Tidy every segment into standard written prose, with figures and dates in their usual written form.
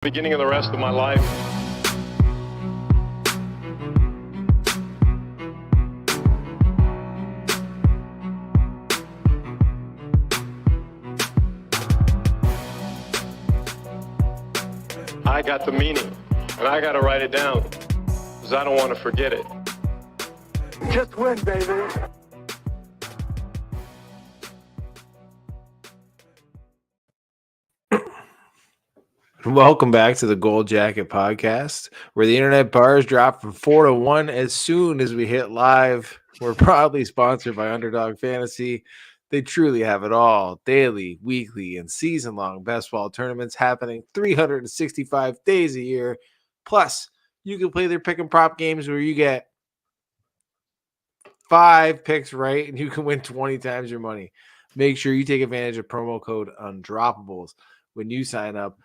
Beginning of the rest of my life. I got the meaning, and I got to write it down, because I don't want to forget it. Just win, baby. Welcome back to the Gold Jacket Podcast, where the internet bars drop from 4 to 1 as soon as we hit live. We're proudly sponsored by Underdog Fantasy. They truly have it all. Daily, weekly, and season-long best ball tournaments happening 365 days a year. Plus, you can play their pick and prop games where you get 5 picks right and you can win 20 times your money. Make sure you take advantage of promo code UNDROPPABLES when you sign up,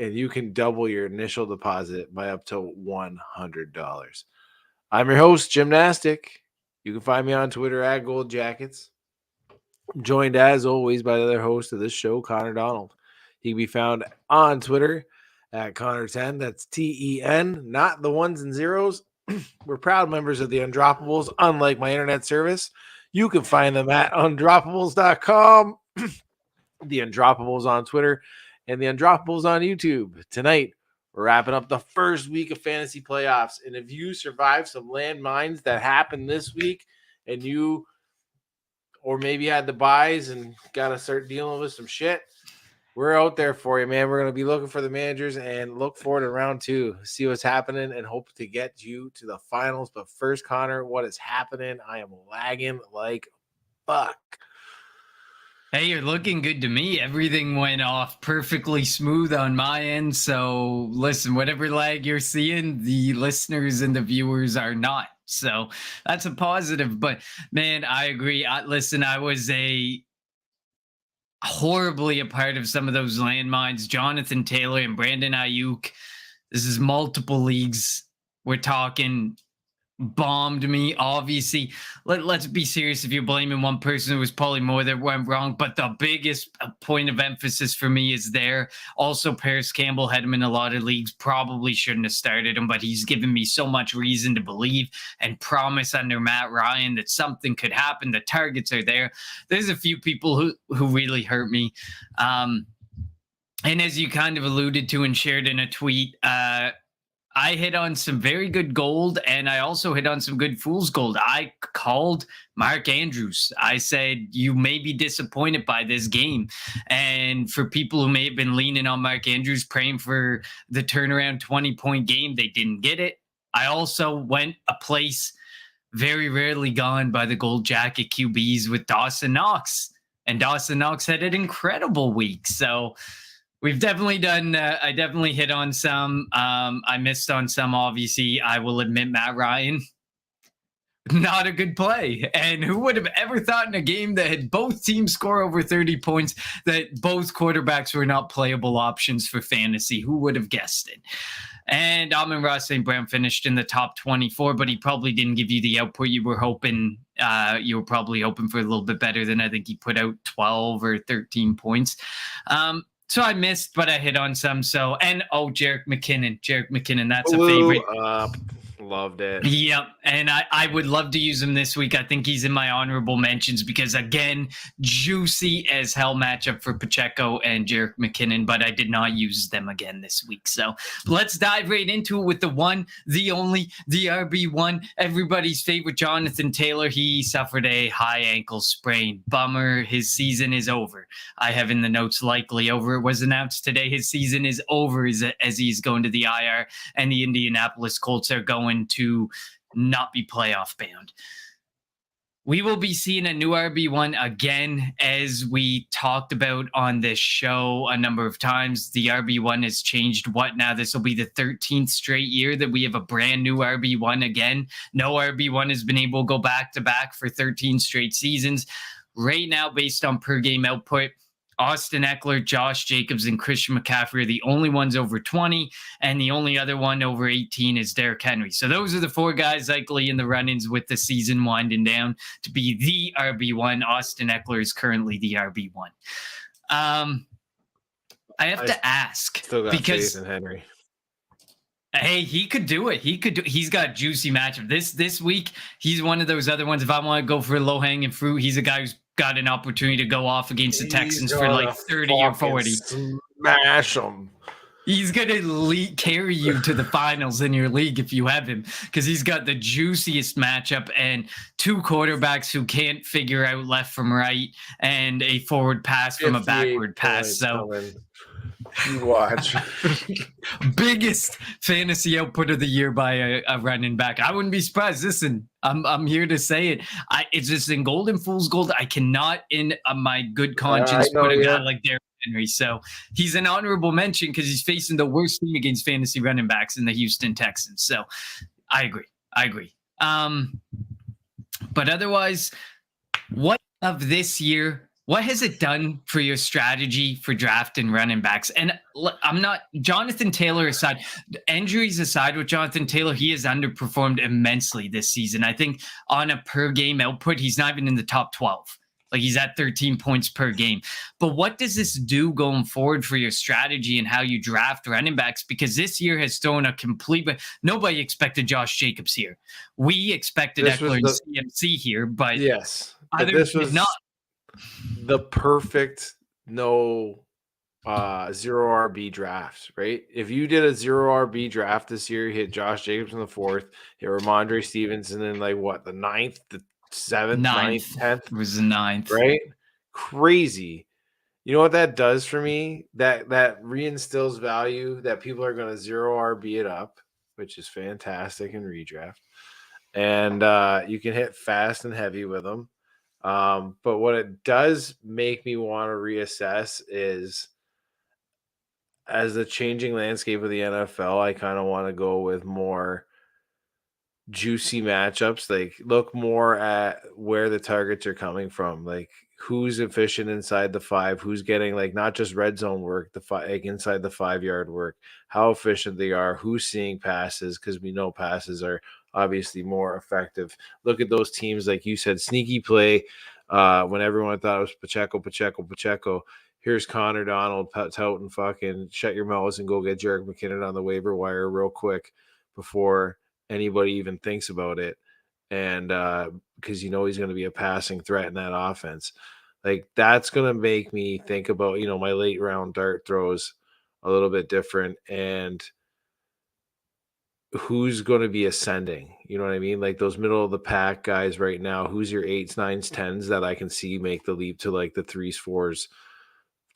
and you can double your initial deposit by up to $100. I'm your host, Gymnastic. You can find me on Twitter at Gold Jackets. I'm joined, as always, by the other host of this show, Connor Donald. He can be found on Twitter at Connor10. That's TEN, not the ones and zeros. We're proud members of the Undroppables, unlike my internet service. You can find them at undroppables.com, the Undroppables on Twitter, and the Undroppables on YouTube. Tonight, we're wrapping up the first week of fantasy playoffs. And if you survived some landmines that happened this week, and you or maybe had the buys and got to start dealing with some shit, we're out there for you, man. We're going to be looking for the managers and look forward to round 2, see what's happening, and hope to get you to the finals. But first, Connor, what is happening? I am lagging like fuck. Hey, you're looking good to me. Everything went off perfectly smooth on my end. So listen, whatever lag you're seeing, the listeners and the viewers are not. So that's a positive. But man, I agree. I was horribly a part of some of those landmines. Jonathan Taylor and Brandon Ayuk. This is multiple leagues. We're talking bombed me. Obviously, let's be serious. If you're blaming one person, it was probably more that went wrong, but the biggest point of emphasis for me is there. Also, Paris Campbell had him in a lot of leagues. Probably shouldn't have started him, but he's given me so much reason to believe and promise under Matt Ryan that something could happen. The targets are there. There's a few people who really hurt me. And as you kind of alluded to and shared in a tweet, I hit on some very good gold, and I also hit on some good fool's gold. I called Mark Andrews. I said, you may be disappointed by this game. And for people who may have been leaning on Mark Andrews, praying for the turnaround 20-point game, they didn't get it. I also went a place very rarely gone by the Gold Jacket QBs with Dawson Knox. And Dawson Knox had an incredible week. So we've definitely done, I definitely hit on some. I missed on some, obviously. I will admit, Matt Ryan, not a good play. And who would have ever thought in a game that had both teams score over 30 points that both quarterbacks were not playable options for fantasy? Who would have guessed it? And Amon-Ra St. Brown finished in the top 24, but he probably didn't give you the output you were hoping. You were probably hoping for a little bit better than I think he put out 12 or 13 points. So I missed, but I hit on some. So, and Jerick McKinnon, that's a favorite. Loved it. Yep. And I would love to use him this week. I think he's in my honorable mentions because, again, juicy as hell matchup for Pacheco and Jerick McKinnon, but I did not use them again this week. So let's dive right into it with the one, the only, the RB1, everybody's favorite, Jonathan Taylor. He suffered a high ankle sprain. Bummer. His season is over. I have in the notes likely over. It was announced today his season is over as he's going to the IR, and the Indianapolis Colts are going to not be playoff bound. We will be seeing a new RB1 again, as we talked about on this show a number of times. The RB1 has changed. What now? This will be the 13th straight year that we have a brand new RB1 again. No RB1 has been able to go back to back for 13 straight seasons. Right now, based on per game output, Austin Eckler, Josh Jacobs, and Christian McCaffrey are the only ones over 20, and the only other one over 18 is Derrick Henry. So those are the 4 guys likely in the run-ins with the season winding down to be the RB1. Austin Eckler is currently the RB1. I have to ask Still got because faith in Henry. hey, he could do it. He's got a juicy matchup. This week, he's one of those other ones. If I want to go for low hanging fruit, he's a guy who's got an opportunity to go off against the Texans for like 30 or 40. Smash them. He's gonna carry you to the finals in your league if you have him, because he's got the juiciest matchup and two quarterbacks who can't figure out left from right and a forward pass from a backward pass. So you watch. biggest fantasy output of the year by a running back. I wouldn't be surprised. Listen, I'm here to say it. It's just in golden fool's gold. I cannot, in my good conscience, put a guy like Derrick Henry. So he's an honorable mention because he's facing the worst team against fantasy running backs in the Houston Texans. So I agree. But otherwise, what of this year? What has it done for your strategy for drafting running backs? And I'm not, Jonathan Taylor aside, injuries aside with Jonathan Taylor, he has underperformed immensely this season. I think on a per game output, he's not even in the top 12. Like he's at 13 points per game. But what does this do going forward for your strategy and how you draft running backs? Because this year has thrown a complete, nobody expected Josh Jacobs here. We expected Eckler and CMC here, but yes, but this was not. The perfect zero RB draft, right? If you did a zero RB draft this year, you hit Josh Jacobs in the 4th, hit Ramondre Stevenson in like what, the 9th, the 7th, 9th, 10th? It was the 9th. Right? Crazy. You know what that does for me? That reinstills value that people are going to zero RB it up, which is fantastic in redraft. And you can hit fast and heavy with them. But what it does make me want to reassess is, as the changing landscape of the NFL, I kind of want to go with more juicy matchups. Like look more at where the targets are coming from, like who's efficient inside the 5, who's getting like not just red zone work, like inside the 5-yard work, how efficient they are, who's seeing passes, because we know passes are obviously more effective. Look at those teams, like you said, sneaky play when everyone thought it was Pacheco. Here's Connor Donald out and fucking shut your mouths and go get Jerick McKinnon on the waiver wire real quick before anybody even thinks about it. And because you know he's going to be a passing threat in that offense. Like that's going to make me think about, my late round dart throws a little bit different and who's going to be ascending. You know what I mean? Like those middle of the pack guys right now, who's your 8s, 9s, 10s that I can see make the leap to like the 3s, 4s,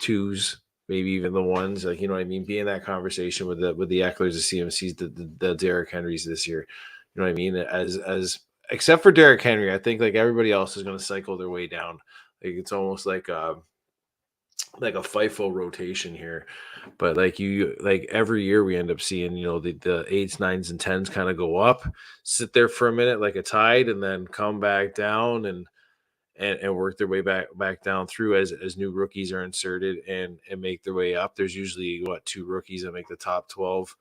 2s, maybe even the 1s. Like, you know what I mean? Be in that conversation with the Ecklers, the CMCs, the Derrick Henrys this year. You know what I mean? As except for Derrick Henry, I think like everybody else is going to cycle their way down. Like it's almost like a FIFO rotation here. But like every year we end up seeing, the 8s, 9s, and 10s kind of go up, sit there for a minute like a tide, and then come back down and work their way back down through as new rookies are inserted and make their way up. There's usually 2 rookies that make the top 12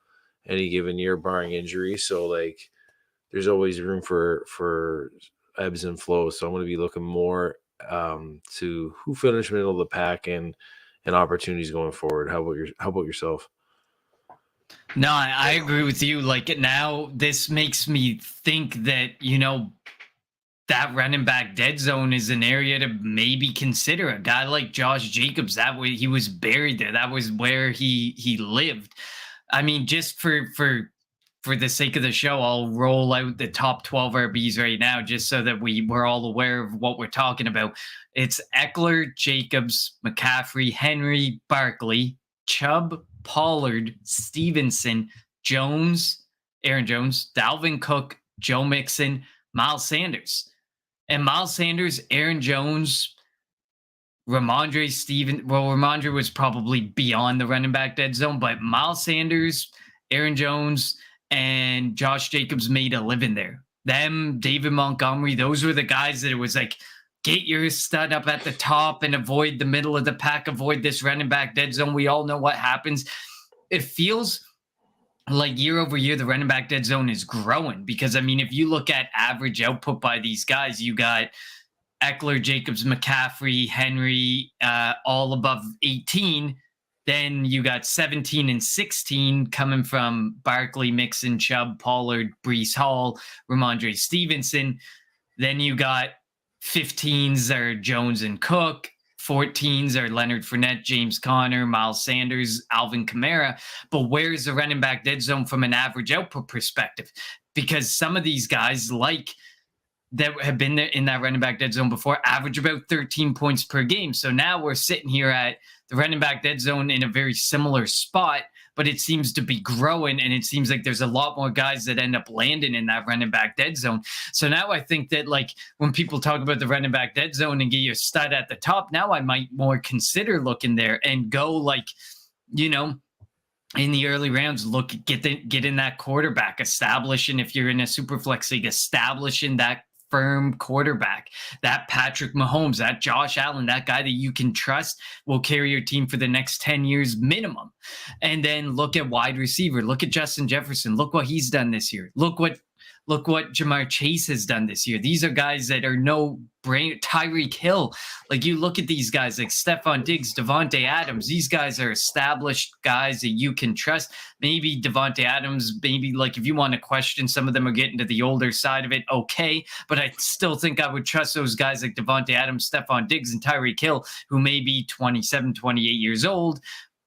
any given year, barring injury. So like there's always room for ebbs and flows. So I'm going to be looking more to who finished middle of the pack and opportunities going forward. How about yourself? No, I agree with you. Like now, this makes me think that that running back dead zone is an area to maybe consider. A guy like Josh Jacobs, that way he was buried there. That was where he lived. I mean, just for the sake of the show, I'll roll out the top 12 RBs right now, just so that we're all aware of what we're talking about. It's Eckler, Jacobs, McCaffrey, Henry, Barkley, Chubb, Pollard, Stevenson, Jones, Aaron Jones, Dalvin Cook, Joe Mixon, Miles Sanders. And Miles Sanders, Aaron Jones, Ramondre was probably beyond the running back dead zone, but Miles Sanders, Aaron Jones, and Josh Jacobs made a living there. Them, David Montgomery, those were the guys that it was like, get your stud up at the top and avoid the middle of the pack, avoid this running back dead zone. We all know what happens. It feels like year over year, the running back dead zone is growing because, I mean, if you look at average output by these guys, you got Eckler, Jacobs, McCaffrey, Henry, all above 18. Then you got 17 and 16 coming from Barkley, Mixon, Chubb, Pollard, Breece Hall, Ramondre Stevenson. Then you got 15s are Jones and Cook. 14s are Leonard Fournette, James Conner, Miles Sanders, Alvin Kamara. But where's the running back dead zone from an average output perspective? Because some of these guys that have been there in that running back dead zone before average about 13 points per game. So now we're sitting here at the running back dead zone in a very similar spot, but it seems to be growing, and it seems like there's a lot more guys that end up landing in that running back dead zone. So now I think that, like, when people talk about the running back dead zone and get your stud at the top, now I might more consider looking there and go, like, you know, in the early rounds, get in that quarterback, establishing, if you're in a super flex league, establishing that firm quarterback, that Patrick Mahomes, that Josh Allen, that guy that you can trust will carry your team for the next 10 years minimum. And then look at wide receiver. Look at Justin Jefferson. Look what he's done this year. Look what Jamar Chase has done this year. These are guys that are no brain. Tyreek Hill. Like, you look at these guys like Stephon Diggs, Devontae Adams. These guys are established guys that you can trust. Maybe Devontae Adams, maybe, like, if you want to question, some of them are getting to the older side of it. Okay. But I still think I would trust those guys like Devontae Adams, Stephon Diggs, and Tyreek Hill, who may be 27, 28 years old.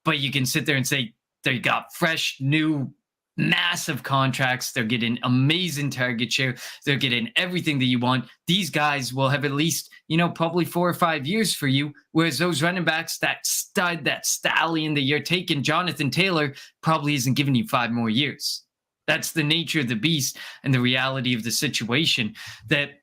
But you can sit there and say they got fresh, new, massive contracts. They're getting amazing target share. They're getting everything that you want. These guys will have at least, you know, probably 4 or 5 years for you. Whereas those running backs, that stud, that stallion that you're taking, Jonathan Taylor, probably isn't giving you 5 more years. That's the nature of the beast and the reality of the situation, that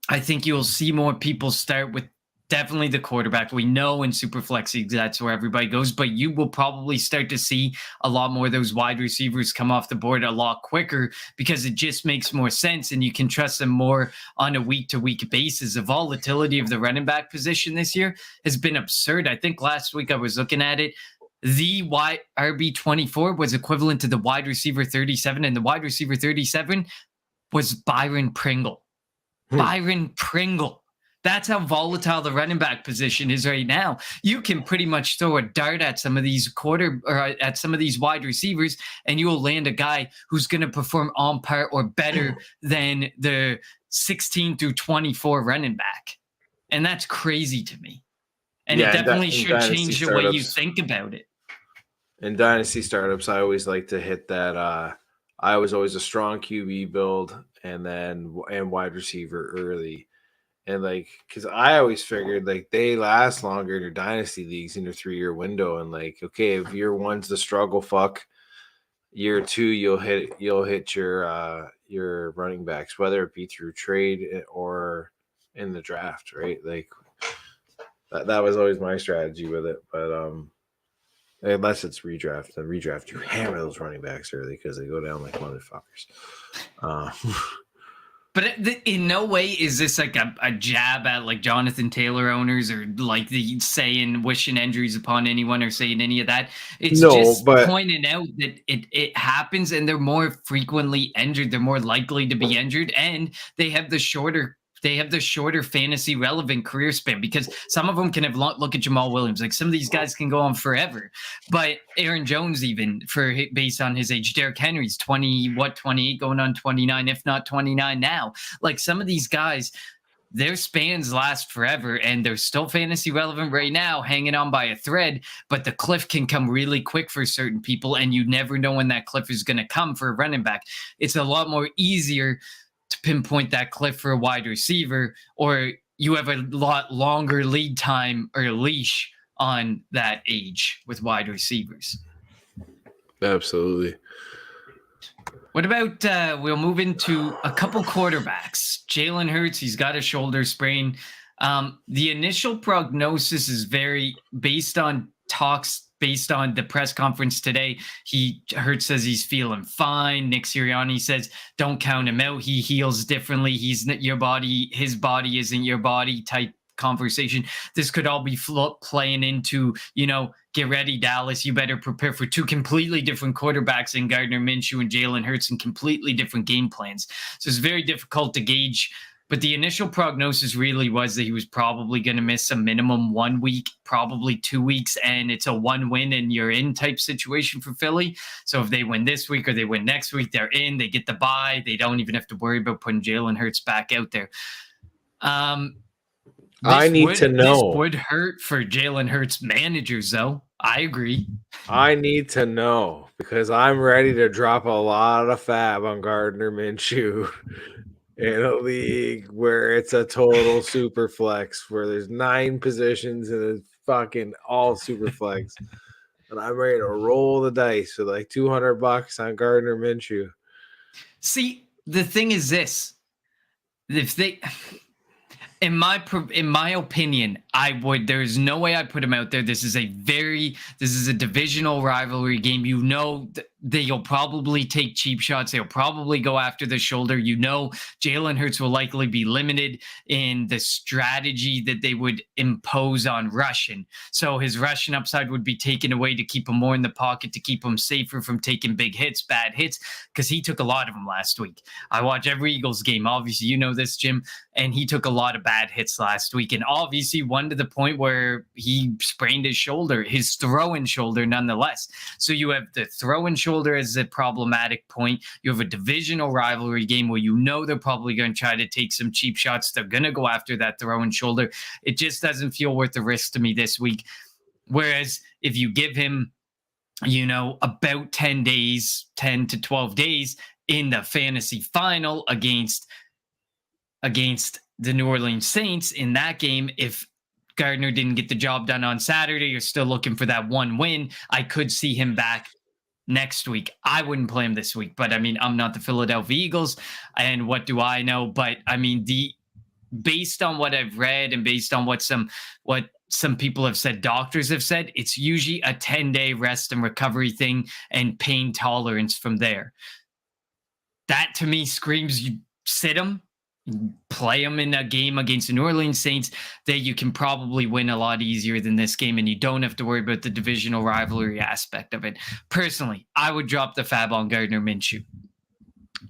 I think you'll see more people start with definitely the quarterback. We know in Superflex leagues that's where everybody goes, but you will probably start to see a lot more of those wide receivers come off the board a lot quicker, because it just makes more sense and you can trust them more on a week-to-week basis. The volatility of the running back position this year has been absurd. I think last week I was looking at it. The RB24 was equivalent to the wide receiver 37, and the wide receiver 37 was Byron Pringle. Byron Pringle. That's how volatile the running back position is right now. You can pretty much throw a dart at some of these at some of these wide receivers, and you will land a guy who's going to perform on par or better than the 16 through 24 running back. And that's crazy to me. And it definitely should change the way you think about it. In dynasty startups, I always like to hit that. I was always a strong QB build and wide receiver early. And, like, because I always figured, like, they last longer in your dynasty leagues in your 3-year window. And, like, okay, if year one's the struggle fuck, year two you'll hit your running backs, whether it be through trade or in the draft, right? Like, that was always my strategy with it. But unless it's redraft, then redraft, you hammer those running backs early because they go down like motherfuckers. But in no way is this like a jab at, like, Jonathan Taylor owners, or like the saying wishing injuries upon anyone or saying any of that. It's just pointing out that it happens, and they're more frequently injured. They're more likely to be injured, and they have the shorter fantasy relevant career span, because some of them can have look at Jamal Williams. Like, some of these guys can go on forever, but Aaron Jones, even based on his age, Derrick Henry's 28 going on 29, if not 29 now. Like, some of these guys, their spans last forever, and they're still fantasy relevant right now, hanging on by a thread, but the cliff can come really quick for certain people, and you never know when that cliff is going to come for a running back. It's a lot more easier to pinpoint that cliff for a wide receiver, or you have a lot longer lead time or leash on that age with wide receivers. Absolutely. What about we'll move into a couple quarterbacks. Jalen Hurts, he's got a shoulder sprain. The initial prognosis is very based on talks. Based on the press conference today, Hurts says he's feeling fine. Nick Sirianni says, don't count him out. He heals differently. He's not your body. His body isn't your body type conversation. This could all be playing into, get ready, Dallas. You better prepare for 2 completely different quarterbacks in Gardner Minshew and Jalen Hurts, and completely different game plans. So it's very difficult to gauge But the initial prognosis really was that he was probably going to miss a minimum 1 week, probably 2 weeks, and it's a 1 win and you're in type situation for Philly. So if they win this week or they win next week, they're in, they get the bye. They don't even have to worry about putting Jalen Hurts back out there. I need to know. This would hurt for Jalen Hurts managers, though. I agree. I need to know because I'm ready to drop a lot of fab on Gardner Minshew in a league where it's a total super flex, where there's 9 positions and it's fucking all super flex. And I'm ready to roll the dice with like $200 on Gardner Minshew. See, the thing is this. If they... In my opinion, there's no way I'd put him out there. This is a divisional rivalry game. You know, they'll probably take cheap shots. They'll probably go after the shoulder. You know, Jalen Hurts will likely be limited in the strategy that they would impose on rushing. So his rushing upside would be taken away to keep him more in the pocket, to keep him safer from taking big hits, bad hits, because he took a lot of them last week. I watch every Eagles game. Obviously, you know this, Jim, and he took a lot of bad hits last week, and obviously one to the point where he sprained his shoulder, his throwing shoulder nonetheless. So you have the throwing shoulder as a problematic point. You have a divisional rivalry game where you know they're probably going to try to take some cheap shots. They're going to go after that throwing shoulder. It just doesn't feel worth the risk to me this week. Whereas if you give him, you know, about 10 to 12 days in the fantasy final against the New Orleans Saints in that game, if Gardner didn't get the job done on Saturday, you're still looking for that 1 win. I could see him back next week. I wouldn't play him this week, but I mean, I'm not the Philadelphia Eagles, and what do I know? But I mean, based on what I've read and based on what some people have said, doctors have said, it's usually a 10-day rest and recovery thing and pain tolerance from there. That to me screams you sit him, play him in a game against the New Orleans Saints that you can probably win a lot easier than this game, and you don't have to worry about the divisional rivalry aspect of it. Personally, I would drop the fab on Gardner Minshew.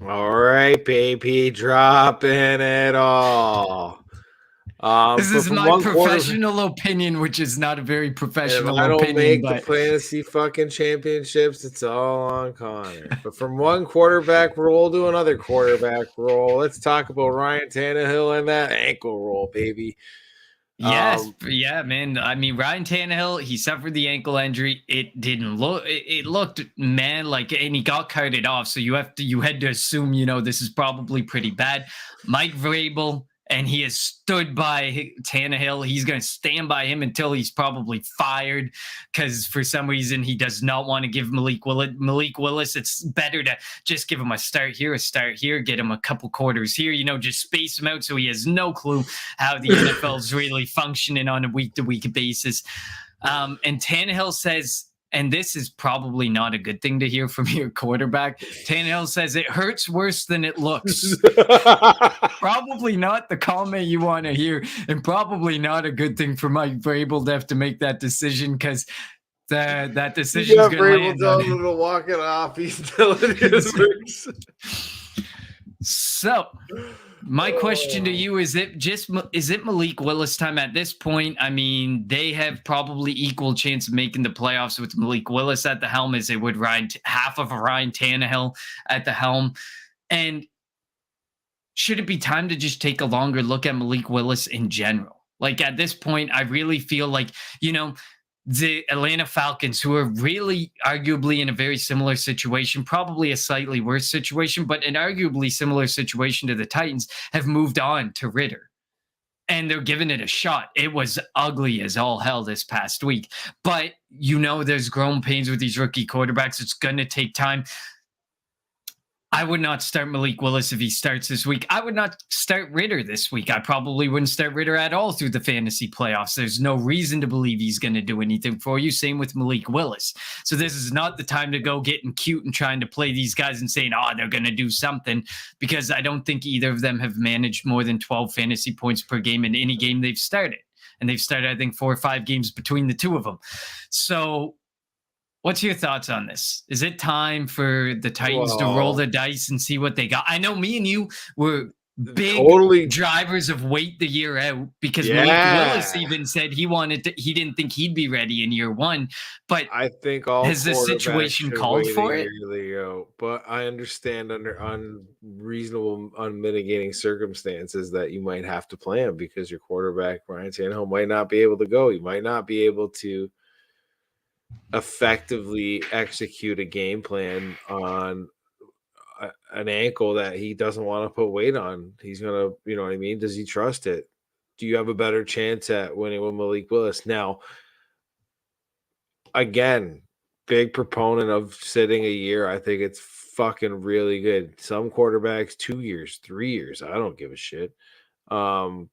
All right, baby, dropping it all. This is my professional opinion, which is not a very professional opinion. I don't make the fantasy fucking championships. It's all on Connor. But from one quarterback roll to another quarterback roll, let's talk about Ryan Tannehill and that ankle roll, baby. Yes, yeah, man. I mean, Ryan Tannehill, he suffered the ankle injury. It didn't look. It looked, man, like, and he got carted off. So you had to assume, you know, this is probably pretty bad. Mike Vrabel. And he has stood by Tannehill. He's going to stand by him until he's probably fired because for some reason he does not want to give Malik Willis. It's better to just give him a start here, get him a couple quarters here, you know, just space him out so he has no clue how the NFL is really functioning on a week-to-week basis. And Tannehill says, and this is probably not a good thing to hear from your quarterback, Tannehill says it hurts worse than it looks. Probably not the comment you want to hear, and probably not a good thing for Mike Vrabel to have to make that decision because that decision is going to telling him to walk it off. He's telling his works. So my question to you is it Malik Willis time at this point? I mean, they have probably equal chance of making the playoffs with Malik Willis at the helm as they would half of Ryan Tannehill at the helm. And should it be time to just take a longer look at Malik Willis in general? Like at this point, I really feel like, you know, the Atlanta Falcons, who are really arguably in a very similar situation, probably a slightly worse situation, but an arguably similar situation to the Titans, have moved on to Ridder. And they're giving it a shot. It was ugly as all hell this past week. But, you know, there's growing pains with these rookie quarterbacks. It's going to take time. I would not start Malik Willis if he starts this week. I would not start Ridder this week. I probably wouldn't start Ridder at all through the fantasy playoffs. There's no reason to believe he's going to do anything for you. Same with Malik Willis. So this is not the time to go getting cute and trying to play these guys and saying, oh, they're going to do something, because I don't think either of them have managed more than 12 fantasy points per game in any game they've started. And they've started, I think, 4 or 5 games between the two of them. So what's your thoughts on this? Is it time for the Titans to roll the dice and see what they got? I know me and you were big Totally. drivers of wait the year out because Malik Willis even said he didn't think he'd be ready in year one. But I think all has the situation called for it? But I understand under unreasonable, unmitigating circumstances that you might have to play him because your quarterback Ryan Tannehill might not be able to go. You might not be able to effectively execute a game plan on an ankle that he doesn't want to put weight on. He's gonna, you know what I mean? Does he trust it? Do you have a better chance at winning with Malik Willis? Now, again, big proponent of sitting a year. I think it's fucking really good. Some quarterbacks 2 years, 3 years. I don't give a shit. But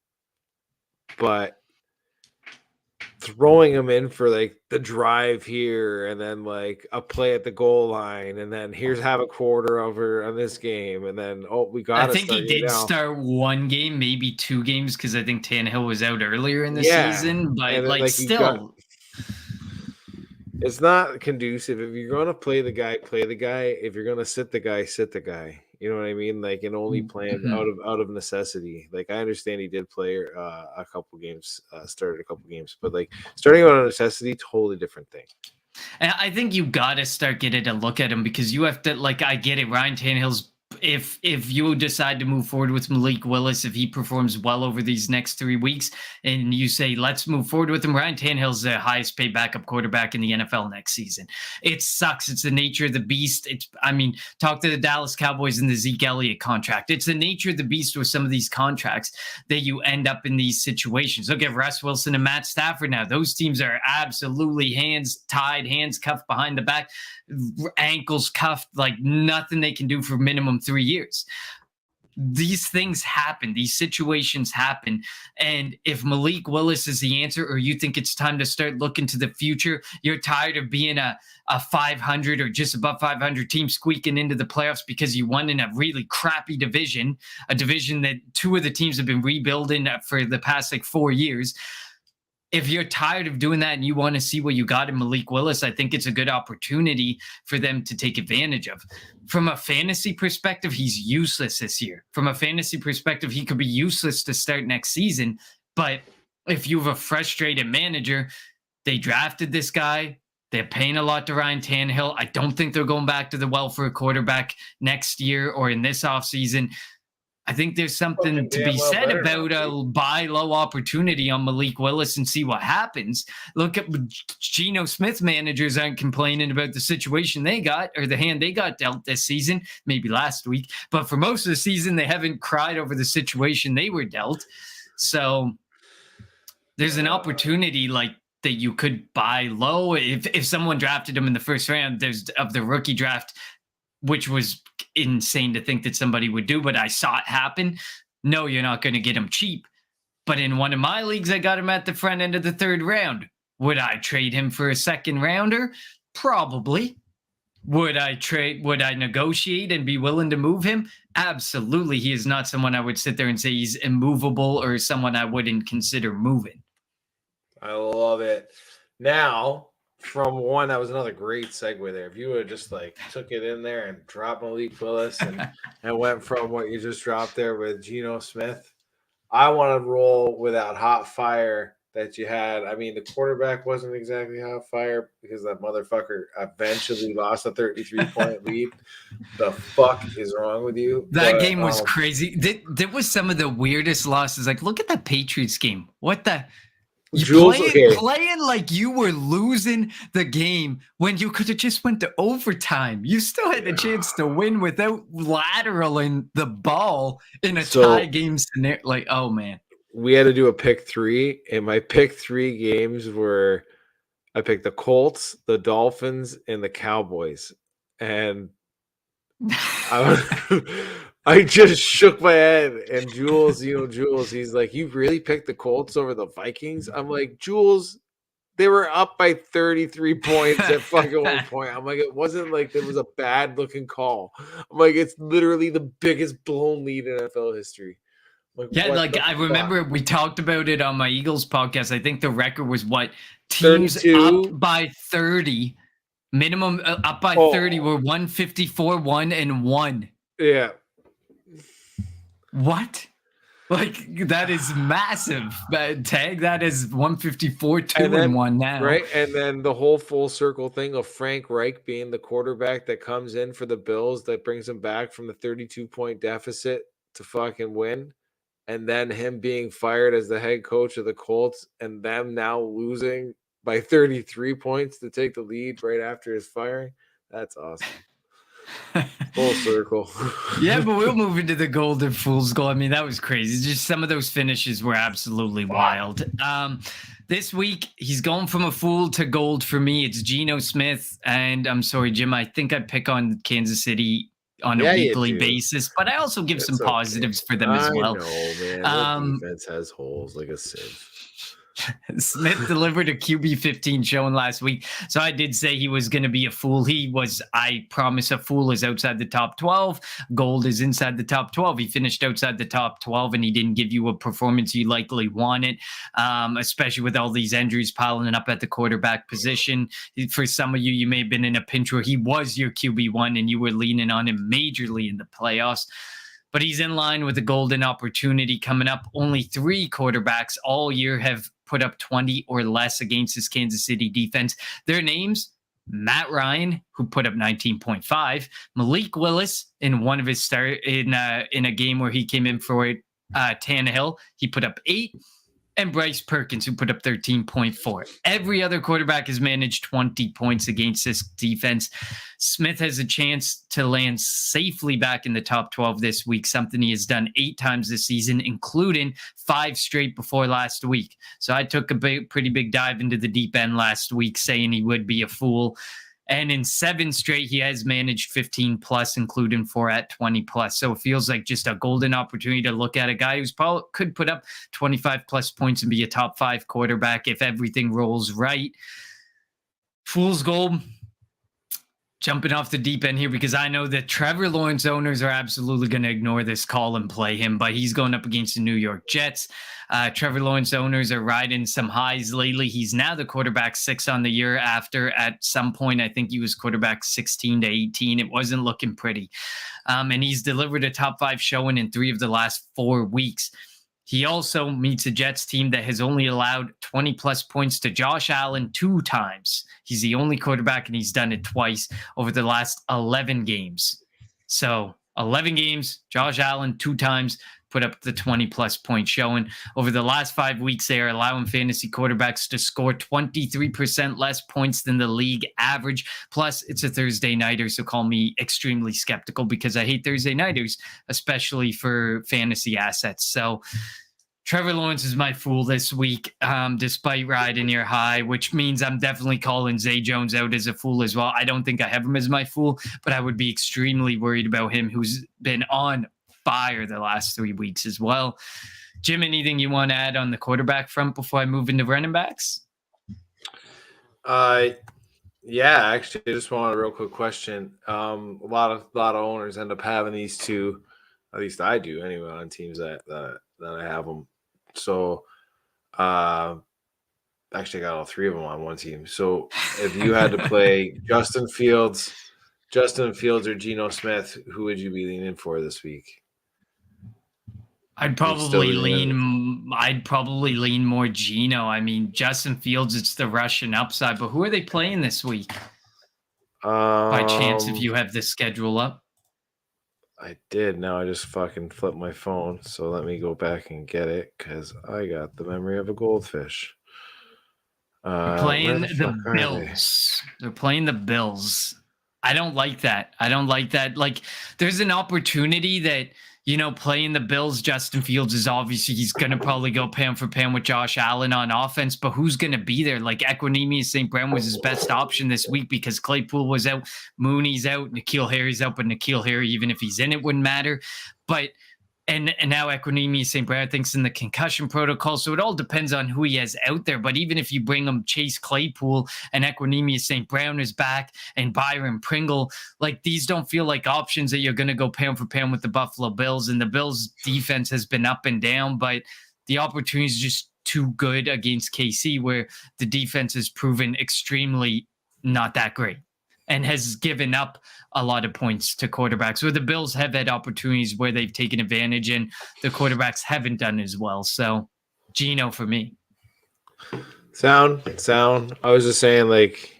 throwing him in for like the drive here and then like a play at the goal line and then here's have a quarter over on this game and then we got. I think he did start one game, maybe 2 games, because I think Tannehill was out earlier in the season. But then, like still, it's not conducive. If you're going to play the guy, play the guy. If you're going to sit the guy, sit the guy. You know what I mean? Like, and only playing out of necessity. Like, I understand he did play a couple games, started a couple games, but like starting out of necessity, totally different thing. And I think you got to start getting a look at him because you have to, like, I get it. Ryan Tannehill's, if you decide to move forward with Malik Willis, if he performs well over these next 3 weeks and you say, let's move forward with him, Ryan Tannehill's the highest paid backup quarterback in the NFL next season. It sucks. It's the nature of the beast. Talk to the Dallas Cowboys and the Zeke Elliott contract. It's the nature of the beast with some of these contracts that you end up in these situations. Look at Russ Wilson and Matt Stafford now. Those teams are absolutely hands tied, hands cuffed behind the back, ankles cuffed, like nothing they can do for minimum 3 years. These things happen. These situations happen. And if Malik Willis is the answer, or you think it's time to start looking to the future, you're tired of being a 500 or just above 500 team squeaking into the playoffs because you won in a really crappy division, a division that 2 of the teams have been rebuilding for the past 4 years. If you're tired of doing that and you want to see what you got in Malik Willis, I think it's a good opportunity for them to take advantage of. From a fantasy perspective, he's useless this year. From a fantasy perspective, he could be useless to start next season. But if you have a frustrated manager, they drafted this guy. They're paying a lot to Ryan Tannehill. I don't think they're going back to the well for a quarterback next year or in this offseason. I think there's something to be said about a buy low opportunity on Malik Willis and see what happens. Look at Geno Smith managers aren't complaining about the situation they got or the hand they got dealt this season, maybe last week. But for most of the season, they haven't cried over the situation they were dealt. So there's an opportunity like that you could buy low. If someone drafted him in the first round, there's of the rookie draft, which was insane to think that somebody would do, but I saw it happen. No, you're not going to get him cheap. But in one of my leagues, I got him at the front end of the 3rd round. Would I trade him for a 2nd rounder? Probably. Would I negotiate and be willing to move him? Absolutely. He is not someone I would sit there and say he's immovable or someone I wouldn't consider moving. I love it. Now, from one, that was another great segue there. If you would have just like took it in there and dropped Malik Willis and went from what you just dropped there with Geno Smith, I want to roll with that hot fire that you had. I mean, the quarterback wasn't exactly hot fire because that motherfucker eventually lost a 33-point lead. The fuck is wrong with you? That game was crazy. There was some of the weirdest losses. Like, look at that Patriots game. What the... Playing like you were losing the game when you could have just went to overtime. You still had a chance to win without lateraling the ball in a tie game scenario. Like, oh man. We had to do a pick 3, and my pick 3 games were I picked the Colts, the Dolphins, and the Cowboys. And I just shook my head, and Jules, he's like, you really picked the Colts over the Vikings? I'm like, Jules, they were up by 33 points at fucking one point. I'm like, it wasn't like it was a bad looking call. I'm like, it's literally the biggest blown lead in NFL history. Like, yeah, like I remember we talked about it on my Eagles podcast. I think the record was what? Teams 32? Up by 30. Minimum up by 30 were 154, 1-1. Yeah. What? Like, that is massive. Tag that as 154, 2-1 now. Right. And then the whole full circle thing of Frank Reich being the quarterback that comes in for the Bills that brings them back from the 32-point deficit to fucking win. And then him being fired as the head coach of the Colts and them now losing by 33 points to take the lead right after his firing. That's awesome. Full circle. Yeah, but we'll move into the Golden Fool's goal. I mean, that was crazy. Just some of those finishes were absolutely wild. This week, he's going from a fool to gold for me. It's Geno Smith. And I'm sorry, Jim, I think I pick on Kansas City on a weekly basis, but I also give some positives for them as well. I know, man. The defense has holes like a sieve. Smith delivered a QB 15 showing last week. So I did say he was going to be a fool. He was, I promise, a fool is outside the top 12. Gold is inside the top 12. He finished outside the top 12 and he didn't give you a performance you likely wanted, especially with all these injuries piling up at the quarterback position. For some of you, you may have been in a pinch where he was your QB1 and you were leaning on him majorly in the playoffs. But he's in line with the golden opportunity coming up. Only 3 quarterbacks all year have put up 20 or less against this Kansas City defense. Their names, Matt Ryan, who put up 19.5, Malik Willis in one of his start in a game where he came in for Tannehill, he put up 8, and Bryce Perkins, who put up 13.4. Every other quarterback has managed 20 points against this defense. Smith has a chance to land safely back in the top 12 this week, something he has done 8 times this season, including 5 straight before last week. So I took a pretty big dive into the deep end last week, saying he would be a fool. And in 7 straight, he has managed 15 plus, including 4 at 20 plus. So it feels like just a golden opportunity to look at a guy who's probably could put up 25 plus points and be a top 5 quarterback if everything rolls right. Fool's gold. Jumping off the deep end here because I know that Trevor Lawrence owners are absolutely going to ignore this call and play him, but he's going up against the New York Jets. Trevor Lawrence owners are riding some highs lately. He's now the quarterback 6 on the year after at some point, I think he was quarterback 16 to 18. It wasn't looking pretty. And he's delivered a top 5 showing in 3 of the last 4 weeks. He also meets a Jets team that has only allowed 20 plus points to Josh Allen 2 times. He's the only quarterback, and he's done it twice over the last 11 games. So 11 games, Josh Allen 2 times, put up the 20 plus point showing. Over the last 5 weeks, they are allowing fantasy quarterbacks to score 23% less points than the league average. Plus, it's a Thursday nighter, so call me extremely skeptical because I hate Thursday nighters, especially for fantasy assets. So Trevor Lawrence is my fool this week, despite riding near high, which means I'm definitely calling Zay Jones out as a fool as well. I don't think I have him as my fool, but I would be extremely worried about him, who's been on fire the last 3 weeks as well. Jim, anything you want to add on the quarterback front before I move into running backs? Yeah, actually, I just wanted a real quick question. A lot of owners end up having these 2, at least I do anyway, on teams that I have them. So, actually, I got all 3 of them on one team. So, if you had to play Justin Fields or Geno Smith, who would you be leaning for this week? I'd probably lean more Geno. I mean, Justin Fields, it's the Russian upside, but who are they playing this week? By chance, if you have the schedule up. I did. Now I just fucking flipped my phone. So let me go back and get it because I got the memory of a goldfish. They're playing the Bills. They're playing the Bills. I don't like that. Like, there's an opportunity that, you know, playing the Bills, Justin Fields is obviously, he's going to probably go pound for pound with Josh Allen on offense, but who's going to be there? Like, Equanimeous St. Brown was his best option this week because Claypool was out, Mooney's out, N'Keal Harry's out, but N'Keal Harry, even if he's in, it wouldn't matter. But And now Equanimeous St. Brown thinks in the concussion protocol. So it all depends on who he has out there. But even if you bring him Chase Claypool and Equanimeous St. Brown is back and Byron Pringle, like, these don't feel like options that you're going to go pound for pound with the Buffalo Bills. And the Bills defense has been up and down, but the opportunity is just too good against KC, where the defense has proven extremely not that great. and has given up a lot of points to quarterbacks, where the Bills have had opportunities where they've taken advantage and the quarterbacks haven't done as well. So Geno for me. Sound. I was just saying, like,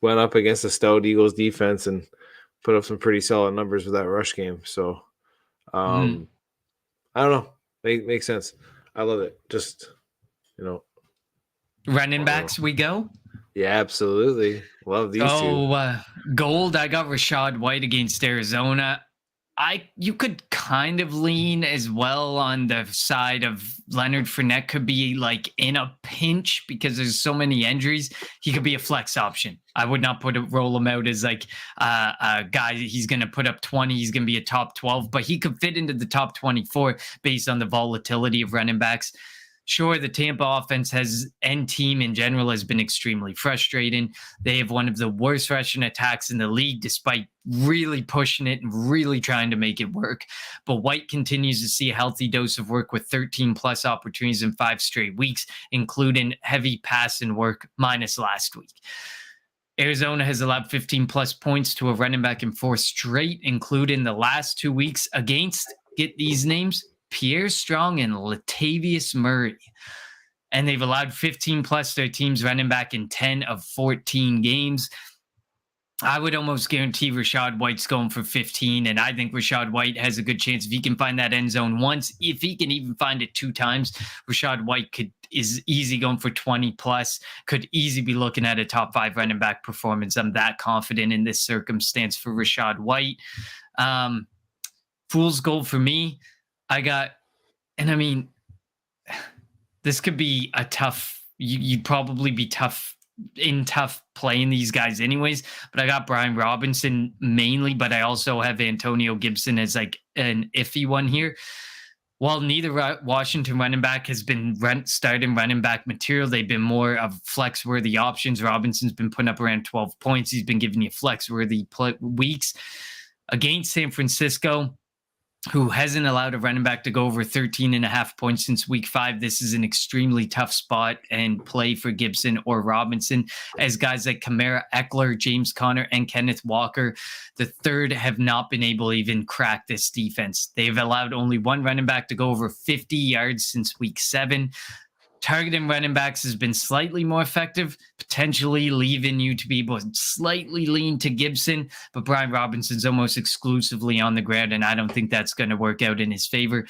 went up against the stout Eagles defense and put up some pretty solid numbers with that rush game. So, I don't know. Makes sense. I love it. Just, running backs, we go. Yeah, absolutely. Love these two. Gold. I got Rachaad White against Arizona. You could kind of lean as well on the side of Leonard Fournette could be like in a pinch because there's so many injuries. He could be a flex option. I would not roll him out as like a guy that he's going to put up 20. He's going to be a top 12, but he could fit into the top 24 based on the volatility of running backs. Sure, the Tampa offense and team in general has been extremely frustrating. They have one of the worst rushing attacks in the league, despite really pushing it and really trying to make it work. But White continues to see a healthy dose of work with 13 plus opportunities in 5 straight weeks, including heavy passing work minus last week. Arizona has allowed 15 plus points to a running back in 4 straight, including the last 2 weeks against, get these names, Pierre Strong and Latavius Murray. And they've allowed 15 plus their team's running back in 10 of 14 games. I would almost guarantee Rachaad White's going for 15. And I think Rachaad White has a good chance if he can find that end zone once. If he can even find it 2 times, Rachaad White is easy going for 20 plus, could easily be looking at a top 5 running back performance. I'm that confident in this circumstance for Rachaad White. Fool's gold for me. This could be a tough, you'd probably be tough playing these guys anyways, but I got Brian Robinson mainly, but I also have Antonio Gibson as like an iffy one here. While neither Washington running back has been starting running back material, they've been more of flex-worthy options. Robinson's been putting up around 12 points. He's been giving you flex-worthy weeks. Against San Francisco, who hasn't allowed a running back to go over 13.5 points since week 5. This is an extremely tough spot and play for Gibson or Robinson, as guys like Kamara, Eckler, James Conner, and Kenneth Walker, the third, have not been able to even crack this defense. They've allowed only 1 running back to go over 50 yards since week 7. Targeting running backs has been slightly more effective, potentially leaving you to be able to slightly lean to Gibson, but Brian Robinson's almost exclusively on the ground, and I don't think that's going to work out in his favor.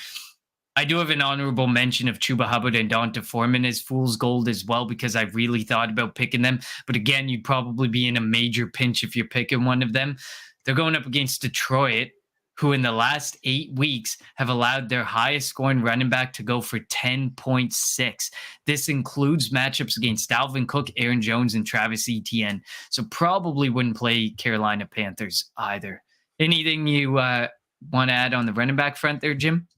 I do have an honorable mention of Chuba Hubbard and Donta Foreman as fool's gold as well, because I really thought about picking them, but again, you'd probably be in a major pinch if you're picking one of them. They're going up against Detroit, who in the last 8 weeks have allowed their highest scoring running back to go for 10.6. This includes matchups against Dalvin Cook, Aaron Jones, and Travis Etienne. So probably wouldn't play Carolina Panthers either. Anything you want to add on the running back front there, Jim?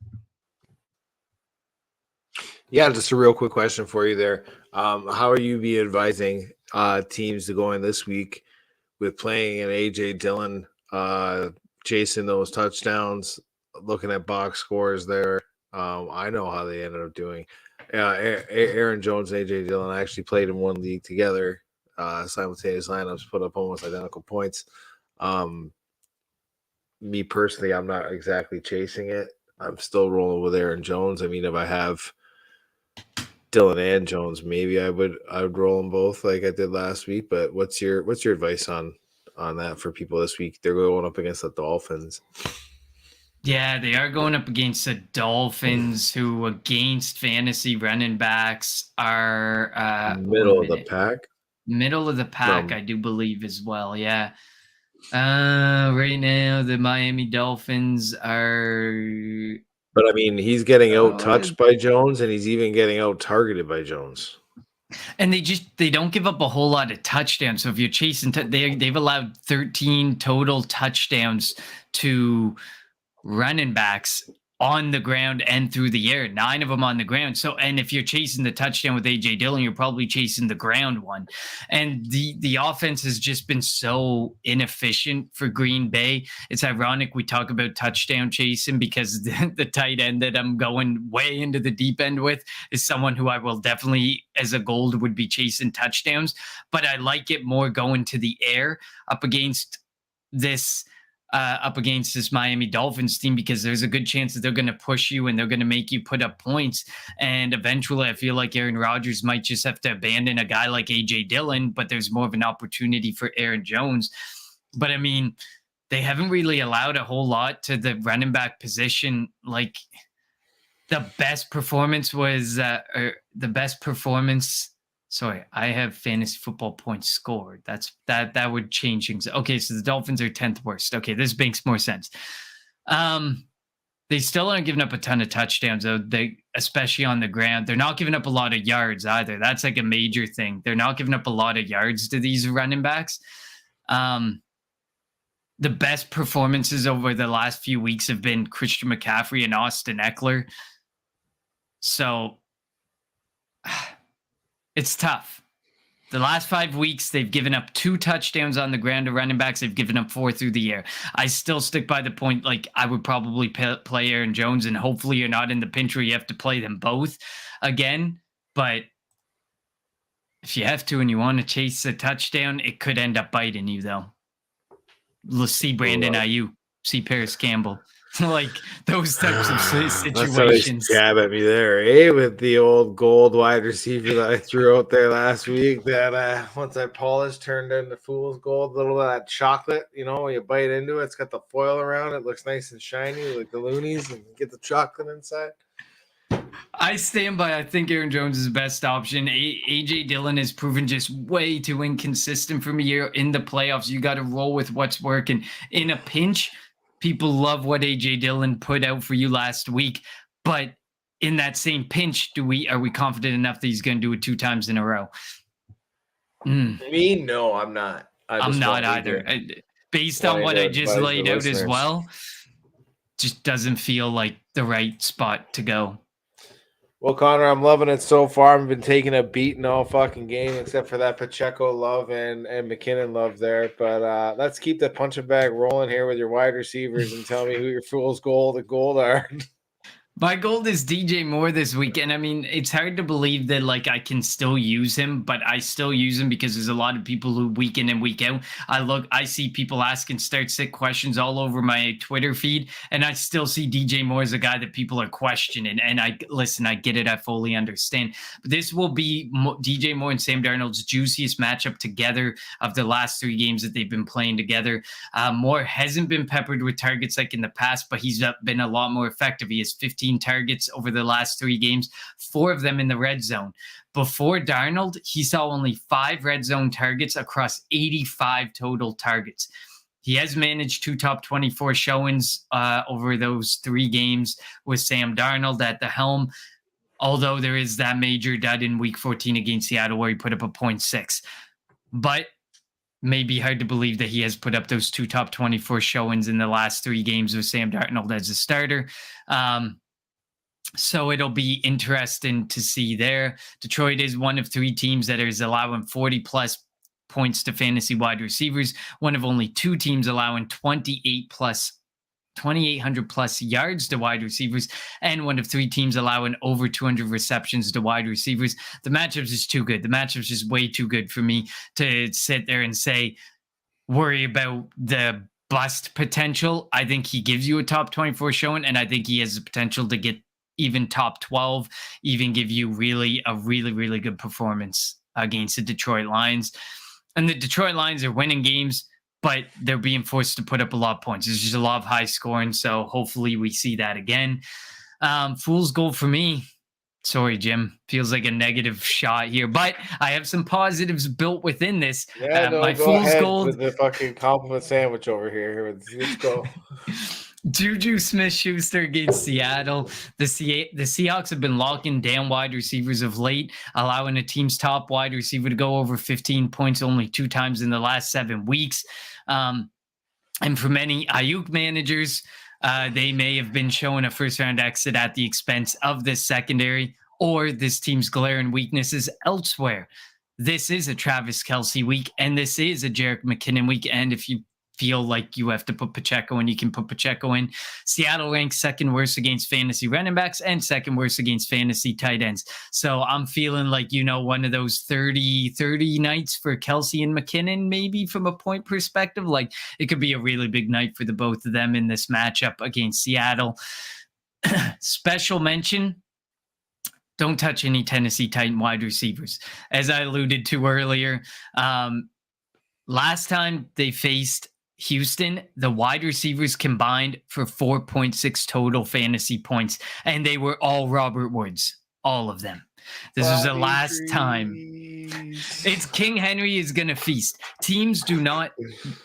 Yeah, just a real quick question for you there. How are you advising teams to go in this week with playing an A.J. Dillon, chasing those touchdowns, looking at box scores there? I know how they ended up doing. Aaron Jones and A.J. Dillon actually played in one league together. Simultaneous lineups, put up almost identical points. Me personally, I'm not exactly chasing it. I'm still rolling with Aaron Jones. I mean, if I have Dillon and Jones, maybe I would roll them both like I did last week. But what's your advice on that for people this week? They're going up against the Dolphins. Yeah, they are going up against the Dolphins, who against fantasy running backs are middle of the pack. Middle of the pack, I do believe as well. Yeah. Right now, the Miami Dolphins are. But I mean, he's getting out touched by Jones, and he's even getting out targeted by Jones. And they don't give up a whole lot of touchdowns. So if you're chasing, they've allowed 13 total touchdowns to running backs. on the ground and through the air, 9 of them on the ground. So, and if you're chasing the touchdown with AJ Dillon, you're probably chasing the ground one. And the offense has just been so inefficient for Green Bay. It's ironic we talk about touchdown chasing because the tight end that I'm going way into the deep end with is someone who I will definitely, as a gold, would be chasing touchdowns. But I like it more going to the air up against this Miami Dolphins team, because there's a good chance that they're going to push you and they're going to make you put up points. And eventually I feel like Aaron Rodgers might just have to abandon a guy like AJ Dillon, but there's more of an opportunity for Aaron Jones. But I mean, they haven't really allowed a whole lot to the running back position. Like the best performance was Sorry, I have fantasy football points scored. That would change things. Okay, so the Dolphins are 10th worst. Okay, this makes more sense. They still aren't giving up a ton of touchdowns, though. They, especially on the ground, they're not giving up a lot of yards either. That's like a major thing. They're not giving up a lot of yards to these running backs. The best performances over the last few weeks have been Christian McCaffrey and Austin Eckler. So it's tough. The last 5 weeks, they've given up 2 touchdowns on the ground to running backs. They've given up 4 through the air. I still stick by the point, like, I would probably play Aaron Jones, and hopefully you're not in the pinch where you have to play them both again. But if you have to and you want to chase a touchdown, it could end up biting you, though. Let's see Brandon Ayuk, see Paris Campbell. Like those types of situations. Jab at me there, eh? With the old gold wide receiver that I threw out there last week. That once I polished, turned into fool's gold. A little of that chocolate, you know, when you bite into it, it's got the foil around. It looks nice and shiny, like the loonies, and you get the chocolate inside. I stand by. I think Aaron Jones is the best option. AJ Dillon has proven just way too inconsistent for me here in the playoffs. You got to roll with what's working. In a pinch, people love what AJ Dillon put out for you last week, but in that same pinch, are we confident enough that he's going to do it 2 times in a row? Me, no, I'm not. I'm not either. Based on what I just laid out as well, just doesn't feel like the right spot to go. Well, Connor, I'm loving it so far. I've been taking a beating all fucking game, except for that Pacheco love and McKinnon love there. But let's keep the punching bag rolling here with your wide receivers and tell me who your fool's gold are. My gold is DJ Moore this week. And I mean, it's hard to believe that like I can still use him, but I still use him because there's a lot of people who week in and week out. I see people asking start sit questions all over my Twitter feed, and I still see DJ Moore as a guy that people are questioning. And I get it. I fully understand. But this will be DJ Moore and Sam Darnold's juiciest matchup together of the last 3 games that they've been playing together. Moore hasn't been peppered with targets like in the past, but he's been a lot more effective. He has 15 targets over the last 3 games, 4 of them in the red zone. Before Darnold, he saw only 5 red zone targets across 85 total targets. He has managed 2 top 24 showings over those 3 games with Sam Darnold at the helm, although there is that major dud in week 14 against Seattle where he put up a 0.6. But may be hard to believe that he has put up those 2 top 24 showings in the last 3 games with Sam Darnold as a starter. So it'll be interesting to see there. Detroit is one of 3 teams that is allowing 40 plus points to fantasy wide receivers, one of only 2 teams allowing 2,800 plus yards to wide receivers, and one of 3 teams allowing over 200 receptions to wide receivers. The matchups is too good. The matchups is way too good for me to sit there and say, worry about the bust potential. I think he gives you a top 24 showing, and I think he has the potential to get even top 12, even give you really good performance against the Detroit Lions. And the Detroit Lions are winning games, but they're being forced to put up a lot of points. There's just a lot of high scoring, so hopefully we see that again. Fool's gold for me. Sorry, Jim. Feels like a negative shot here, but I have some positives built within this. Yeah, my fool's gold with the fucking compliment sandwich over here. Let's go. Juju Smith-Schuster against Seattle. The Seahawks have been locking down wide receivers of late, allowing a team's top wide receiver to go over 15 points only 2 times in the last 7 weeks. And for many Ayuk managers, They may have been showing a first round exit at the expense of this secondary, or this team's glaring weaknesses elsewhere. This is a Travis Kelce week, and this is a Jerick McKinnon week. And if you feel like you have to put Pacheco in, you can put Pacheco in. Seattle ranks second worst against fantasy running backs and second worst against fantasy tight ends. So I'm feeling like, one of those 30 nights for Kelce and McKinnon, maybe from a point perspective. Like, it could be a really big night for the both of them in this matchup against Seattle. Special mention, don't touch any Tennessee Titan wide receivers. As I alluded to earlier, last time they faced Houston, the wide receivers combined for 4.6 total fantasy points, and they were all Robert Woods, all of them. This was the last time. It's King Henry is going to feast. Teams do not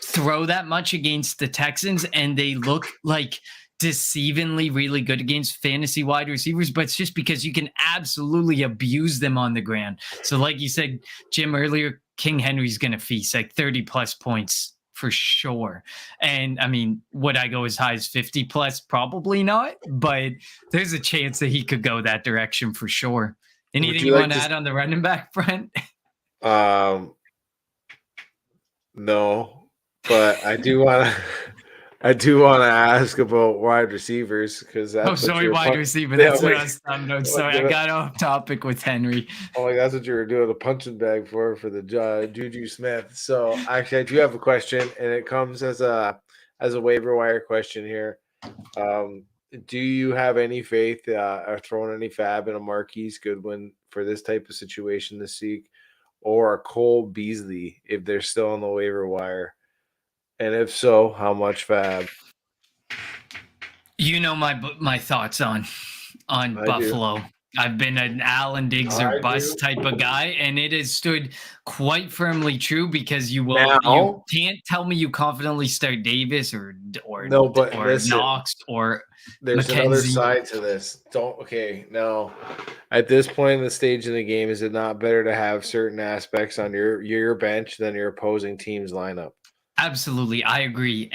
throw that much against the Texans, and they look like deceivingly really good against fantasy wide receivers, but it's just because you can absolutely abuse them on the ground. So like you said, Jim, earlier, King Henry's going to feast like 30 plus points for sure. And I mean, would I go as high as 50 plus? Probably not, but there's a chance that he could go that direction for sure. Anything you want to add on the running back front? No, but I do want to ask about wide receivers because that's wide receiver. That's what I was talking about. Sorry, I got off topic with Henry. Oh, that's what you were doing a punching bag for the Juju Smith. So actually, I do have a question, and it comes as a waiver wire question here. Do you have any faith or throwing any fab in a Marquise Goodwin for this type of situation this week, or a Cole Beasley if they're still on the waiver wire? And if so, how much fab? My thoughts on Buffalo. I've been an Alan Diggs or bust type of guy, and it has stood quite firmly true because you can't tell me you confidently start Davis or Knox or there's McKenzie. Another side to this. Now at this point in the stage of the game, is it not better to have certain aspects on your bench than your opposing team's lineup? Absolutely, I agree.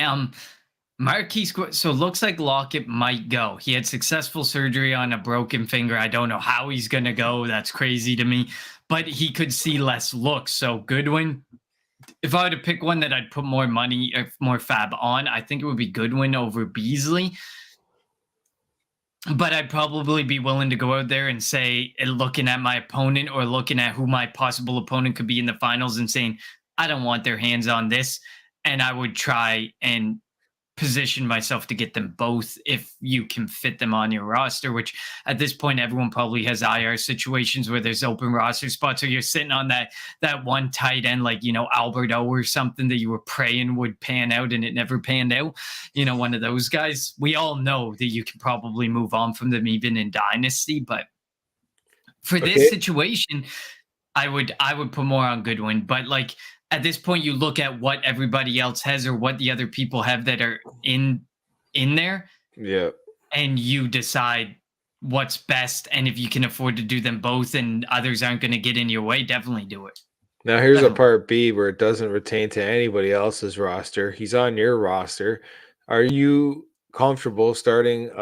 Marquise, so looks like Lockett might go. He had successful surgery on a broken finger. I don't know how he's going to go. That's crazy to me. But he could see less looks. So Goodwin, if I had to pick one that I'd put more money or more fab on, I think it would be Goodwin over Beasley. But I'd probably be willing to go out there and say, looking at my opponent or looking at who my possible opponent could be in the finals and saying, I don't want their hands on this. And I would try and position myself to get them both if you can fit them on your roster, which at this point, everyone probably has IR situations where there's open roster spots or you're sitting on that one tight end, like, Albert O or something that you were praying would pan out and it never panned out. One of those guys. We all know that you can probably move on from them even in Dynasty, but for this situation, I would put more on Goodwin, but like, at this point, you look at what everybody else has or what the other people have that are in there. Yeah. And you decide what's best. And if you can afford to do them both and others aren't going to get in your way, definitely do it. Now, here's a part B where it doesn't pertain to anybody else's roster. He's on your roster. Are you comfortable starting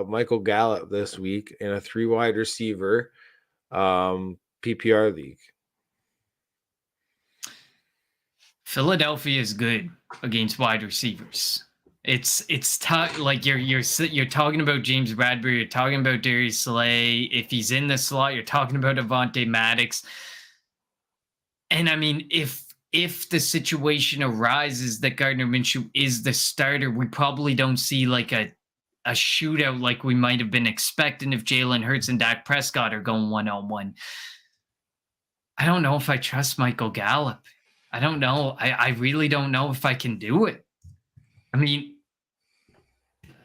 Michael Gallup this week in a 3-wide receiver PPR league? Philadelphia is good against wide receivers. It's tough. Like you're talking about James Bradbury, you're talking about Darius Slay. If he's in the slot, you're talking about Avonte Maddox. And I mean, if the situation arises that Gardner Minshew is the starter, we probably don't see like a shootout like we might have been expecting if Jalen Hurts and Dak Prescott are going one-on-one. I don't know if I trust Michael Gallup. I don't know. I really don't know if I can do it. I mean,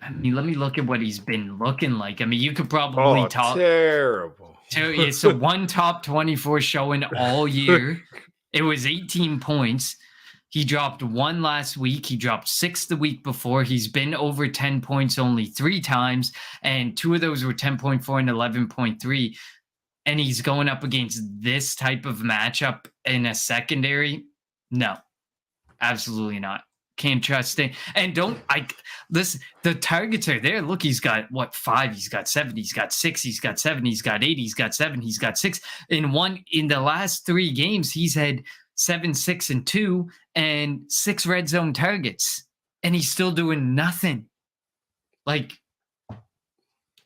let me look at what he's been looking like. I mean, you could probably talk. Terrible. So one top 24 showing all year. It was 18 points. He dropped 1 last week. He dropped 6 the week before. He's been over 10 points only 3 times, and 2 of those were 10.4 and 11.3. And he's going up against this type of matchup in a secondary. No, absolutely not. Can't trust it. And the targets are there. Look, he's got 5, he's got 7, he's got 6, he's got 7, he's got 8, he's got 7, he's got 6. In the last 3 games, he's had 7, 6, and 2, and 6 red zone targets. And he's still doing nothing.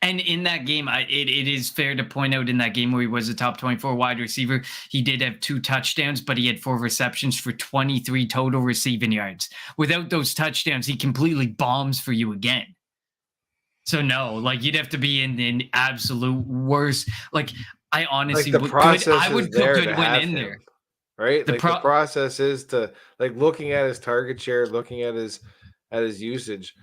And in that game, it is fair to point out, in that game where he was a top 24 wide receiver, he did have 2 touchdowns, but he had 4 receptions for 23 total receiving yards. Without those touchdowns, he completely bombs for you again. So no, you'd have to be in an absolute worst. I honestly the process I would is there put to Goodwin have in him, there. right? The process is to looking at his target share, looking at his usage.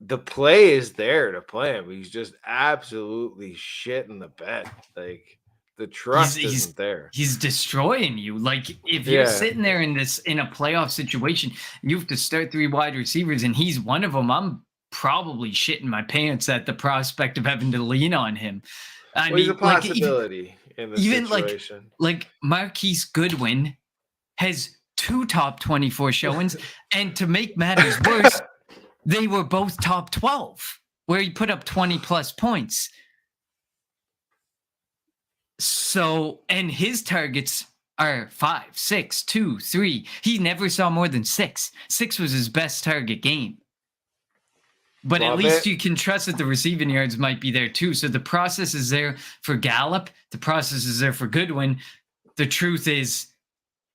The play is there to play him. He's just absolutely shit in the bed. The trust isn't there. He's destroying you. If you're sitting there in a playoff situation, and you have to start 3 wide receivers, and he's one of them, I'm probably shitting my pants at the prospect of having to lean on him. He's a possibility in this situation. Marquise Goodwin has 2 top 24 showings, and to make matters worse, they were both top 12, where he put up 20 plus points. So, and his targets are 5, 6, 2, 3. He never saw more than 6. 6 was his best target game. But at least you can trust that the receiving yards might be there too. So the process is there for Gallup. The process is there for Goodwin. The truth is,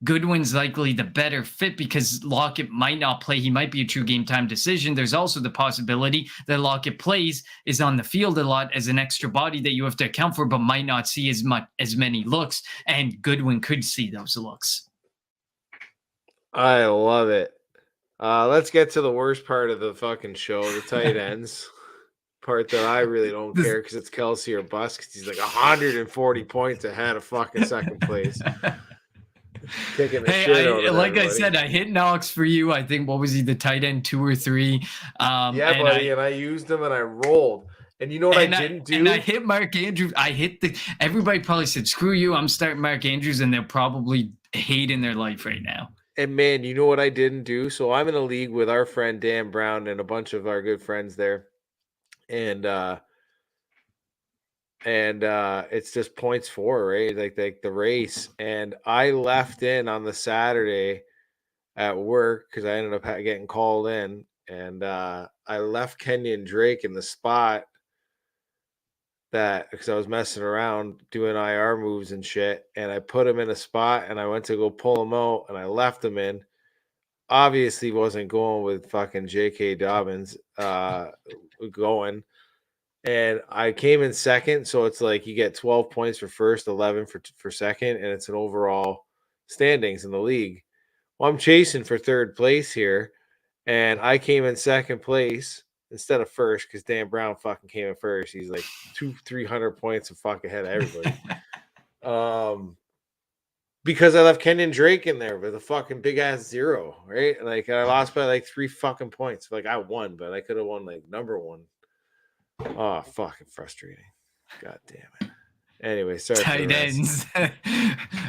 Goodwin's likely the better fit because Lockett might not play. He might be a true game time decision. There's also the possibility that Lockett plays, is on the field a lot as an extra body that you have to account for, but might not see as many looks. And Goodwin could see those looks. I love it. Let's get to the worst part of the fucking show, the tight ends. Part that I really don't care because it's Kelsey or bust because he's 140 points ahead of fucking second place. I said, I hit Knox for you. I think, what was he, the tight end 2 or 3? And I used him and I rolled. And you know what I didn't do? And I hit Mark Andrews. Everybody probably said, screw you, I'm starting Mark Andrews, and they're probably hating their life right now. And man, you know what I didn't do? So I'm in a league with our friend Dan Brown and a bunch of our good friends there. And it's just points for, right? Like the race. And I left in on the Saturday at work because I ended up getting called in. And I left Kenyon Drake in the spot because I was messing around doing IR moves and shit. And I put him in a spot and I went to go pull him out and I left him in. Obviously wasn't going with fucking J.K. Dobbins going. And I came in second, so it's you get 12 points for first, 11 for second, and it's an overall standings in the league. Well, I'm chasing for third place here, and I came in second place instead of first because Dan Brown fucking came in first. He's 200-300 points and fuck ahead of everybody. Because I left Kenyon Drake in there with a fucking big ass 0, right? I lost by 3 fucking points. I won, but I could have won number 1. Oh, fucking frustrating. God damn it. Anyway, sorry. Tight ends.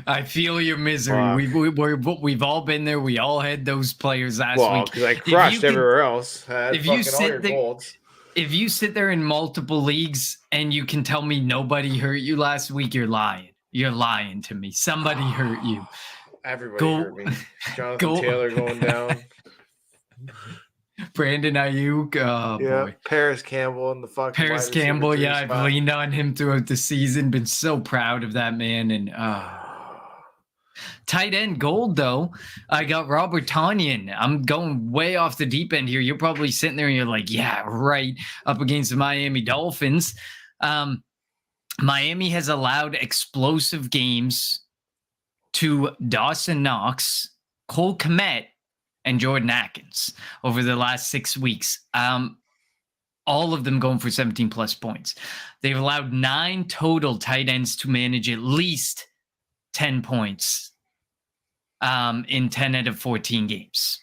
I feel your misery. We've all been there. We all had those players last week. Because I crushed everywhere else. If you sit there in multiple leagues and you can tell me nobody hurt you last week, you're lying. You're lying to me. Somebody hurt you. Everybody hurt me. Jonathan Taylor going down. Brandon Ayuk, boy. Paris Campbell and the fucking Paris Campbell. Yeah, I've leaned on him throughout the season. Been so proud of that man. And tight end gold though. I got Robert Tonyan. I'm going way off the deep end here. You're probably sitting there and you're like, yeah, right. Up against the Miami Dolphins. Miami has allowed explosive games to Dawson Knox, Cole Kmet, and Jordan Atkins over the last 6 weeks. All of them going for 17 plus points. They've allowed 9 total tight ends to manage at least 10 points in 10 out of 14 games.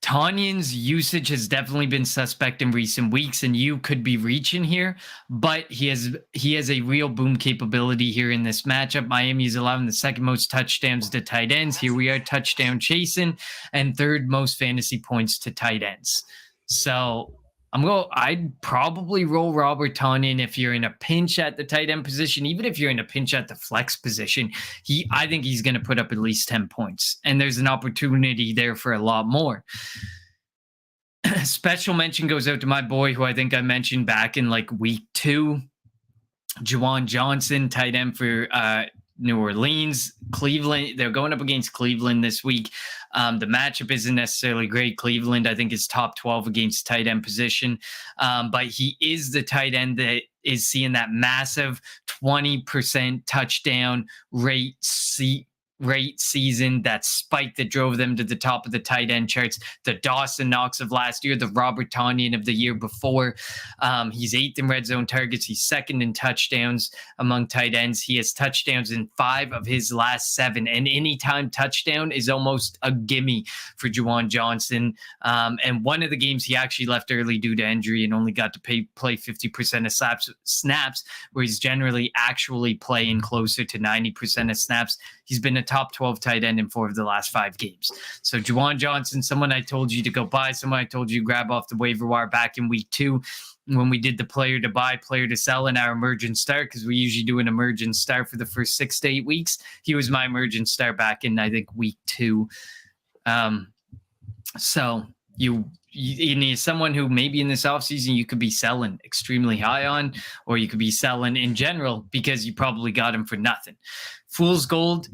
Tanyan's usage has definitely been suspect in recent weeks, and you could be reaching here, but he has a real boom capability here in this matchup. Miami is allowing the second most touchdowns to tight ends. Here we are touchdown chasing, and third most fantasy points to tight ends. So I'd probably roll Robert Tonyan if you're in a pinch at the tight end position. Even if you're in a pinch at the flex position, I think he's going to put up at least 10 points. And there's an opportunity there for a lot more. Special mention goes out to my boy, who I think I mentioned back in like week 2, Juwan Johnson, tight end for New Orleans. Cleveland, they're going up against Cleveland this week. The matchup isn't necessarily great. Cleveland, I think, is top 12 against tight end position. But he is the tight end that is seeing that massive 20% touchdown rate season, that spike that drove them to the top of the tight end charts, the Dawson Knox of last year, the Robert Tonyan of the year before. He's 8th in red zone targets. He's 2nd in touchdowns among tight ends. He has touchdowns in 5 of his last 7, and anytime touchdown is almost a gimme for Juwan Johnson. And one of the games he actually left early due to injury and only got to play 50% of snaps, where he's generally actually playing closer to 90% of snaps. He's been a top 12 tight end in 4 of the last 5 games. So Juwan Johnson, someone I told you to go buy, someone I told you to grab off the waiver wire back in week 2 when we did the player to buy, player to sell in our emergent start, because we usually do an emergent start for the first 6 to 8 weeks. He was my emergent start back in, I think, week 2. So you need someone who maybe in this offseason you could be selling extremely high on, or you could be selling in general because you probably got him for nothing. Fool's gold,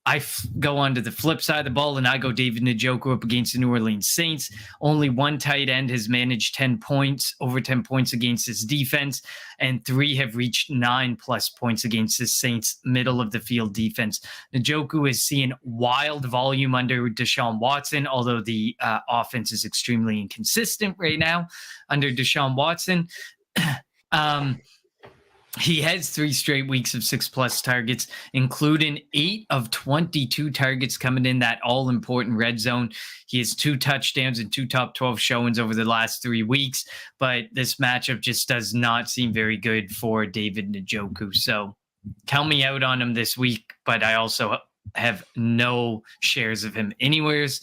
I go on to the flip side of the ball, and I go David Njoku up against the New Orleans Saints. Only one tight end has managed 10 points, over 10 points against his defense, and 3 have reached 9+ points against the Saints' middle of the field defense. Njoku is seeing wild volume under Deshaun Watson, although the offense is extremely inconsistent right now under Deshaun Watson. He has 3 straight weeks of 6+ targets, including 8 of 22 targets coming in that all-important red zone. He has 2 touchdowns and 2 top 12 showings over the last 3 weeks, but this matchup just does not seem very good for David Njoku. So count me out on him this week, but I also have no shares of him anywheres.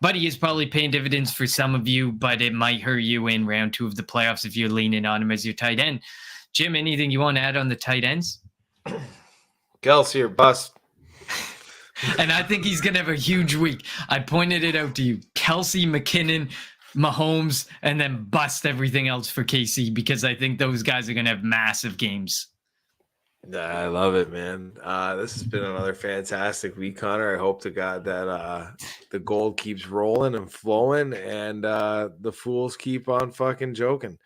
But he is probably paying dividends for some of you, but it might hurt you in round 2 of the playoffs if you're leaning on him as your tight end. Jim, anything you want to add on the tight ends? Kelsey or bust. And I think he's going to have a huge week. I pointed it out to you. Kelsey, McKinnon, Mahomes, and then bust everything else for KC, because I think those guys are going to have massive games. I love it, man. This has been another fantastic week, Connor. I hope to God that the gold keeps rolling and flowing, and the fools keep on fucking joking.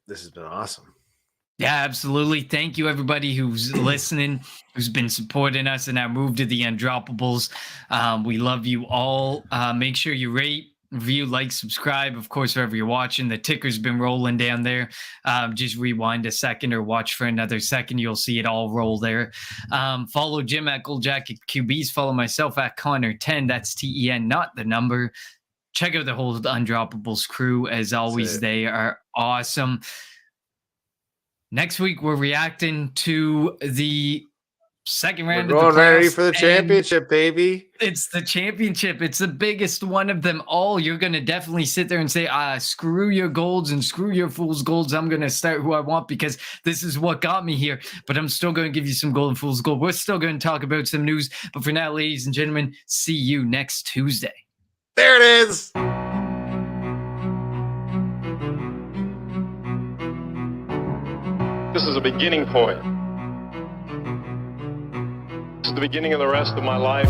This has been awesome. Yeah, absolutely. Thank you, everybody who's listening, who's been supporting us in our move to the Undroppables. We love you all. Make sure you rate, review, like, subscribe. Of course, wherever you're watching, the ticker's been rolling down there. Just rewind a second or watch for another second. You'll see it all roll there. Follow Jim at Goldjacket QBs. Follow myself at Connor10. That's TEN, not the number. Check out the whole Undroppables crew. As always, they are awesome. Next week, we're reacting to the second round. We're going ready for the championship, baby. It's the championship. It's the biggest one of them all. You're going to definitely sit there and say, screw your golds and screw your fool's golds. I'm going to start who I want because this is what got me here. But I'm still going to give you some golden fool's gold. We're still going to talk about some news. But for now, ladies and gentlemen, see you next Tuesday. There it is. This is a beginning point. This is the beginning of the rest of my life.